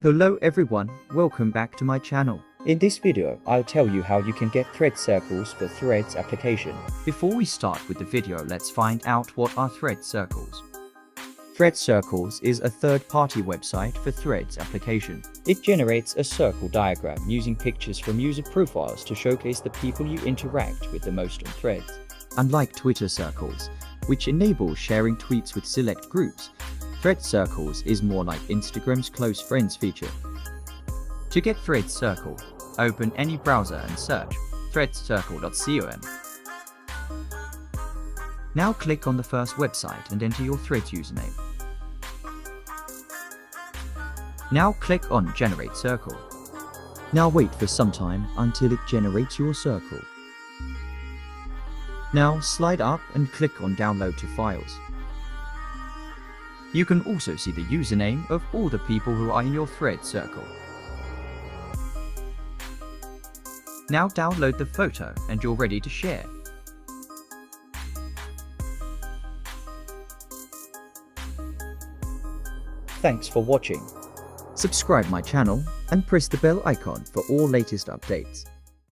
Hello everyone, welcome back to my channel. In this video, I'll tell you how you can get thread circles for Threads application. Before we start with the video, let's find out what are thread circles. Thread Circles is a Third-party website for Threads application. It generates a circle diagram using pictures from user profiles to showcase the people you interact with the most on Threads. Unlike Twitter Circles, which enable sharing tweets with select groups, Thread Circles is more like Instagram's close friends feature. To get Thread Circle, open any browser and search threadcircle.com. Now click on the first website and enter your Threads username. Now click on Generate Circle. Now wait for some time until it generates your circle. Now slide up and click on Download to Files. You can also see the username of all the people who are in your Thread circle. Now download the photo and you're ready to share. Thanks for watching. Subscribe my channel and press the bell icon for all latest updates.